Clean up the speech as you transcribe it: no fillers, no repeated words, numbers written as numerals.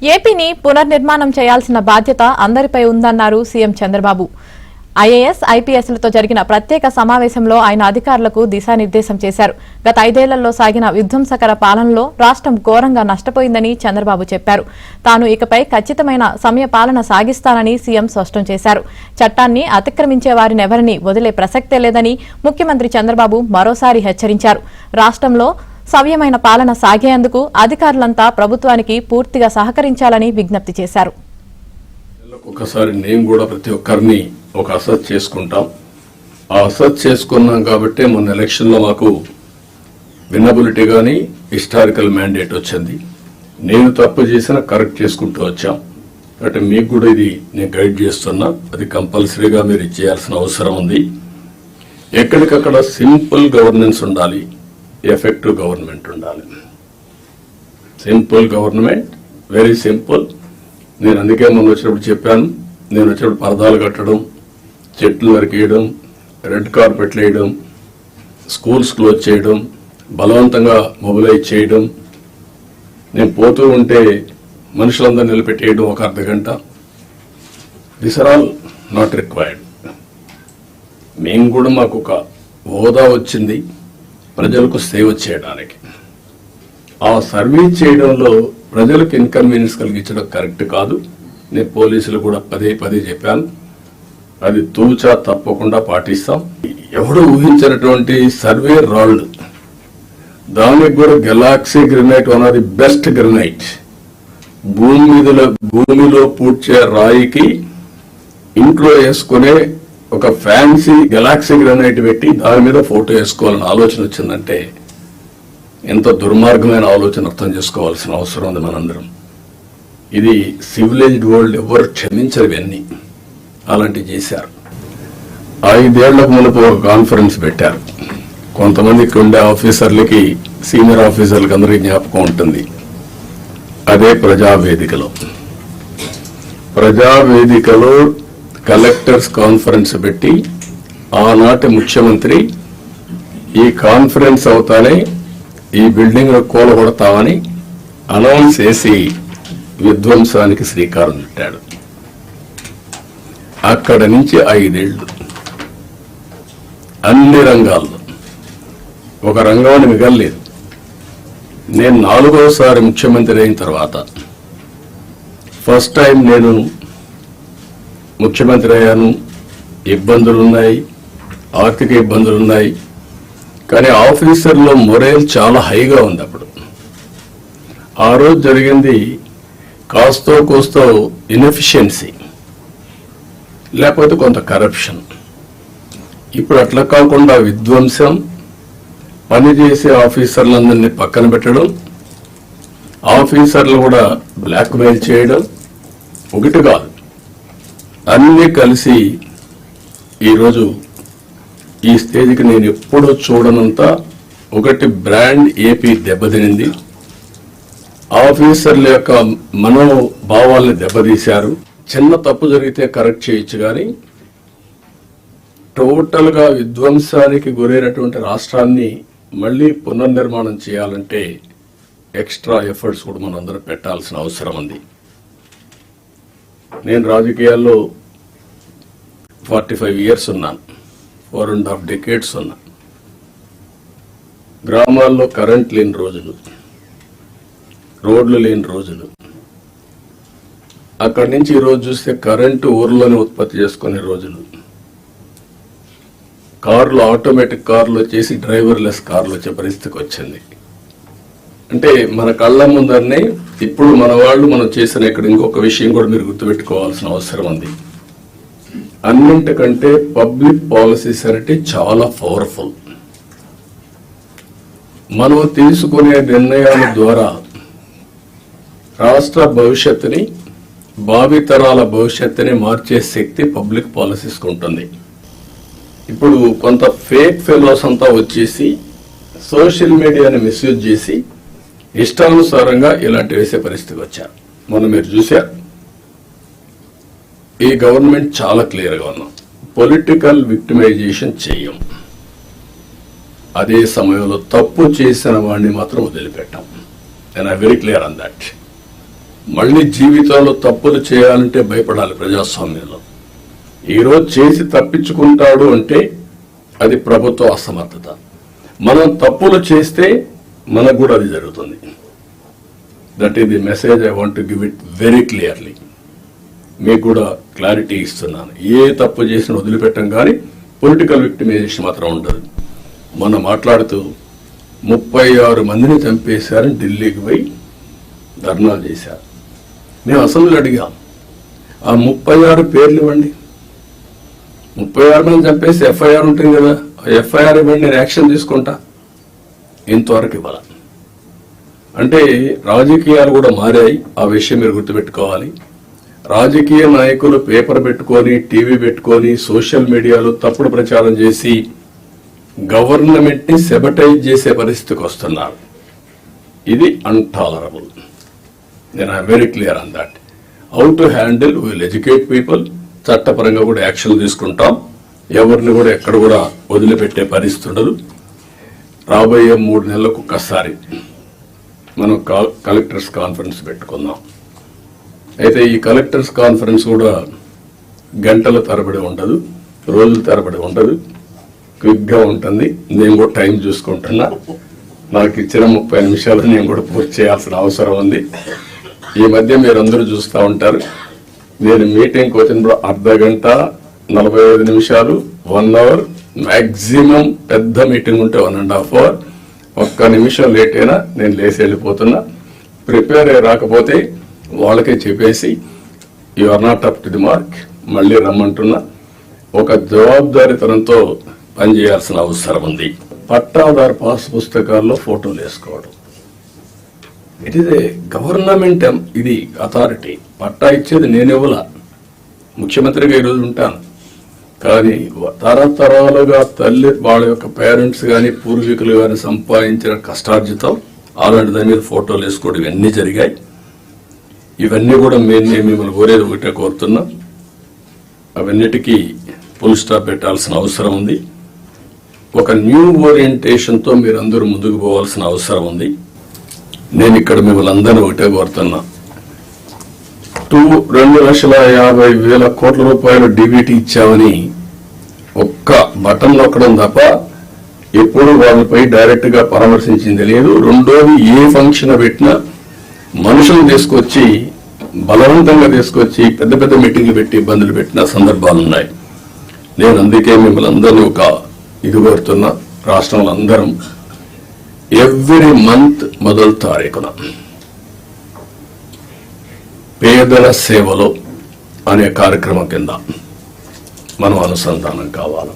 ఏపీని పునర్నిర్మాణం చేయాల్సిన బాధ్యత అందరిపై ఉందన్నారు సీఎం చంద్రబాబు. ఐఏఎస్, ఐపీఎస్లతో జరిగిన ప్రత్యేక సమావేశంలో ఆయన అధికారులకు దిశానిర్దేశం చేశారు. గత 5 ఏళ్లలో సాగిన విధ్వంసకర పాలనలో రాష్ట్రం ఘోరంగా నష్టపోయిందని చంద్రబాబు చెప్పారు. తాను ఇకపై ఖచ్చితమైన సమయ పాలన సాగిస్తానని సీఎం స్పష్టం చేశారు. చట్టాన్ని అతిక్రమించే వారినెవరిని వదిలే ప్రసక్తే లేదని ముఖ్యమంత్రి చంద్రబాబు మరోసారి హెచ్చరించారు. రాష్ట్రంలో సవ్యమైన పాలన సాగేందుకు అధికారులంతా ప్రభుత్వానికి పూర్తిగా సహకరించాలని విజ్ఞప్తి చేశారు. ఒకసారి నేను కూడా ప్రతి ఒక్కరిని ఒక అసెస్ చేసుకుంటాం. ఆ అసెస్ చేసుకున్నాం కాబట్టి మొన్న ఎలక్షన్లో మాకు వినబిలిటీ కానీ హిస్టారికల్ మ్యాండేట్ వచ్చింది. నేను తప్పు చేసినా కరెక్ట్ చేసుకుంటూ వచ్చాం. కాబట్టి మీకు కూడా ఇది నేను గైడ్ చేస్తున్నా. అది కంపల్సరీగా మీరు చేయాల్సిన అవసరం ఉంది. ఎక్కడికక్కడ సింపుల్ గవర్నెన్స్ ఉండాలి, ఎఫెక్టివ్ గవర్నమెంట్ ఉండాలి. Simple government, very simple. నేను అందుకే మొన్న వచ్చినప్పుడు చెప్పాను, నేను వచ్చినప్పుడు పరదాలు కట్టడం, చెట్లు నరికేయడం, రెడ్ కార్పెట్లు వేయడం, స్కూల్స్ క్లోజ్ చేయడం, బలవంతంగా మొబిలైజ్ చేయడం, నేను పోతూ ఉంటే మనుషులందరూ నిలబెట్టేయడం ఒక అర్ధగంట. This are all not required. మేము కూడా మాకు ఒక హోదా వచ్చింది ప్రజలకు సేవ చేయడానికి. ఆ సర్వీస్ చేయడంలో ప్రజలకు ఇన్కన్వీనియన్స్ కలిగించడం కరెక్ట్ కాదు. నేను పోలీసులు కూడా పదే చెప్పాను, అది తూచా తప్పకుండా పాటిస్తాం. ఎవడు ఊహించినటువంటి సర్వే రాళ్లు, దానికి కూడా Galaxy granite one of the best granite. భూమిలో పూడ్చే రాయికి ఇంట్లో వేసుకునే ఒక ఫ్యాన్సీ గెలాక్సీ గ్రెనైట్ పెట్టి దాని మీద ఫోటో వేసుకోవాలని ఆలోచన వచ్చిందంటే ఎంత దుర్మార్గమైన ఆలోచన అర్థం చేసుకోవాల్సిన అవసరం ఉంది మనందరం. ఇది సివిలైజ్డ్ వరల్డ్ ఎవరు క్షమించరు. ఇవన్నీ అలాంటివి చేశారు. 5 ఏళ్లకు మునుపు ఒక కాన్ఫరెన్స్ పెట్టారు. కొంతమందికి ఉండే ఆఫీసర్లకి, సీనియర్ ఆఫీసర్లకి అందరికీ జ్ఞాపకం ఉంటుంది. అదే ప్రజావేదికలో కలెక్టర్స్ కాన్ఫరెన్స్ పెట్టి ఆనాటి ముఖ్యమంత్రి ఈ కాన్ఫరెన్స్ అవుతానే ఈ బిల్డింగ్ కూలగొడతామని అనౌన్స్ చేసి విధ్వంసానికి శ్రీకారం చుట్టాడు. అక్కడ నుంచి 5 ఏళ్లు అన్ని రంగాల్లో ఒక రంగాన్ని మిగలలేదు. నేను 4వసారి ముఖ్యమంత్రి అయిన తర్వాత ఫస్ట్ టైం నేను ముఖ్యమంత్రి అయ్యాను. ఇబ్బందులున్నాయి, ఆర్థిక ఇబ్బందులున్నాయి, కానీ ఆఫీసర్లో మొరేల్ చాలా హైగా ఉంది. అప్పుడు ఆ రోజు జరిగింది కాస్తో కోస్తో ఇన్ఎఫిషియన్సీ, లేకపోతే కొంత కరప్షన్. ఇప్పుడు అట్లా కాకుండా విధ్వంసం, పనిచేసే ఆఫీసర్లందరినీ పక్కన పెట్టడం, ఆఫీసర్లు కూడా బ్లాక్మెయిల్ చేయడం, ఒకటి కాదు అన్నీ కలిసి ఈరోజు ఈ స్టేజ్కి నేను ఎప్పుడూ చూడనంత ఒకటి బ్రాండ్ ఏపీ దెబ్బతినింది. ఆఫీసర్ల యొక్క మనోభావాల్ని దెబ్బతీశారు. చిన్న తప్పు జరిగితే కరెక్ట్ చేయొచ్చు, కానీ టోటల్గా విధ్వంసానికి గురైనటువంటి రాష్ట్రాన్ని మళ్ళీ పునర్నిర్మాణం చేయాలంటే ఎక్స్ట్రా ఎఫర్ట్స్ కూడా మనందరం పెట్టాల్సిన అవసరం ఉంది. నేను రాజకీయాల్లో 45 years ఉన్నాను, 4.5 decades ఉన్నా. గ్రామాల్లో కరెంట్ లేని రోజులు, రోడ్లు లేని రోజులు. అక్కడి నుంచి ఈరోజు చూస్తే కరెంటు ఊర్లోనే ఉత్పత్తి చేసుకునే రోజులు. కార్లు, ఆటోమేటిక్ కార్లు వచ్చేసి డ్రైవర్లెస్ కార్లు వచ్చే పరిస్థితికి వచ్చింది. అంటే మన కళ్ళ ముందరనే ఇప్పుడు మన వాళ్ళు మనం చేసిన ఇక్కడ ఇంకొక విషయం కూడా మీరు గుర్తుపెట్టుకోవాల్సిన అవసరం ఉంది. అన్నింటికంటే పబ్లిక్ పాలసీస్ అంటే చాలా పవర్ఫుల్. మనం తీసుకునే నిర్ణయాల ద్వారా రాష్ట్ర భవిష్యత్తుని, భావితరాల భవిష్యత్తుని మార్చే శక్తి పబ్లిక్ పాలసీస్కి ఉంటుంది. ఇప్పుడు కొంత ఫేక్ ఫెలోస్ అంతా వచ్చేసి సోషల్ మీడియాని మిస్యూజ్ చేసి ఇష్టానుసారంగా ఇలాంటి వేసే పరిస్థితికి వచ్చారు. మొన్న మీరు చూశారు, ఈ గవర్నమెంట్ చాలా క్లియర్గా ఉన్నాం, పొలిటికల్ విక్టిమైజేషన్ చెయ్యం. అదే సమయంలో తప్పు చేసిన వాడిని మాత్రం వదిలిపెట్టాం. And I very clear on that. మళ్ళీ జీవితంలో తప్పులు చేయాలంటే భయపడాలి ప్రజాస్వామ్యంలో. ఈరోజు చేసి తప్పించుకుంటాడు అంటే అది ప్రభుత్వ అసమర్థత. మనం తప్పులు చేస్తే మనకు కూడా అది జరుగుతుంది. That is the message I want to give it very clearly. మీకు కూడా క్లారిటీ ఇస్తున్నాను. ఏ తప్పు చేసినా వదిలిపెట్టం, కానీ పొలిటికల్ విక్టిమైజేషన్ మాత్రం ఉండదు. మనం మాట్లాడుతూ 36 మందిని చంపేశారని ఢిల్లీకి పోయి ధర్నాలు చేశారు. మేము అసెంబ్లీలో అడిగాం, ఆ 36 పేర్లు ఇవ్వండి. 36 మంది చంపేసి ఎఫ్ఐఆర్ ఉంటుంది కదా, ఎఫ్ఐఆర్ ఇవ్వండి, నేను యాక్షన్ తీసుకుంటా. ఇంతవరకు ఇవ్వాలి. అంటే రాజకీయాలు కూడా మారాయి. ఆ విషయం మీరు గుర్తుపెట్టుకోవాలి. రాజకీయ నాయకులు పేపర్ పెట్టుకొని, టీవీ పెట్టుకొని, సోషల్ మీడియాలో తప్పుడు ప్రచారం చేసి గవర్నమెంట్ ని సెబటైజ్ చేసే పరిస్థితికి వస్తున్నారు. ఇది అన్టాలరబుల్. నేను I'm very clear on that. How to handle, will educate people. చట్టపరంగా కూడా యాక్షన్ తీసుకుంటాం. ఎవరిని కూడా ఎక్కడ కూడా వదిలిపెట్టే పరిస్థితి ఉండదు. రాబోయే 3 నెలలకు ఒక్కసారి మనం కలెక్టర్స్ కాన్ఫరెన్స్ పెట్టుకుందాం. అయితే ఈ కలెక్టర్స్ కాన్ఫరెన్స్ కూడా గంటల తరబడి ఉండదు, రోజుల తరబడి ఉండదు, క్విక్గా ఉంటుంది. నేను కూడా టైం చూసుకుంటున్నా. నాకు ఇచ్చిన 30 నిమిషాలు నేను కూడా పూర్తి చేయాల్సిన అవసరం ఉంది. ఈ మధ్య మీరందరూ చూస్తూ ఉంటారు, నేను మీటింగ్కి వచ్చినప్పుడు అర్ధ గంట, 45 నిమిషాలు, 1 అవర్, మ్యాక్సిమం పెద్ద మీటింగ్ ఉంటే 1.5 అవర్. 1 నిమిషం లేట్ అయినా నేను లేచి వెళ్ళిపోతున్నా. ప్రిపేర్ అయ్యి రాకపోతే వాళ్ళకే చెప్పేసి you are not up to the mark, మళ్ళీ రమ్మంటున్నా. ఒక జవాబుదారీతనంతో పనిచేయాల్సిన అవసరం ఉంది. పట్టాదారు పాస్ పుస్తకాల్లో ఫోటోలు వేసుకోవడం, ఇట్ ఈస్ ఏ గవర్నమెంట్, ఇది అథారిటీ. పట్టా ఇచ్చేది నేనెవలా, ముఖ్యమంత్రిగా ఈరోజు ఉంటాను, కానీ తరతరాలుగా తల్లి వాళ్ళ యొక్క పేరెంట్స్ కానీ పూర్వీకులు కానీ సంపాదించిన కష్టార్జితం అలాంటి దాని మీద ఫోటోలు వేసుకోవడం ఇవన్నీ జరిగాయి. ఇవన్నీ కూడా నేను మిమ్మల్ని కోరేది ఒకటే కోరుతున్నా, అవన్నిటికీ ఫుల్ స్టాప్ పెట్టాల్సిన అవసరం ఉంది. ఒక న్యూ ఓరియంటేషన్తో మీరందరూ ముందుకు పోవాల్సిన అవసరం ఉంది. నేను ఇక్కడ మిమ్మల్ని అందరూ ఒకటే కోరుతున్నా, 2,50,000 కోట్ల రూపాయలు డిబిటీ ఇచ్చామని ఒక్క బటన్ నొక్కడం తప్ప ఎప్పుడు వాళ్ళపై డైరెక్ట్ గా పరామర్శించింది లేదు. రెండోది, ఏ ఫంక్షన్ పెట్టినా మనుషులను తీసుకొచ్చి బలవంతంగా తీసుకొచ్చి పెద్ద పెద్ద మీటింగ్లు పెట్టి ఇబ్బందులు పెట్టిన సందర్భాలు ఉన్నాయి. నేను అందుకే మిమ్మల్ని అందరినీ ఒక ఇది కోరుతున్నా, రాష్ట్రంలో అందరం ఎవ్రీ మంత్ మొదటి తారీఖున పేదల సేవలో అనే కార్యక్రమం కింద మనం అనుసంధానం కావాలి.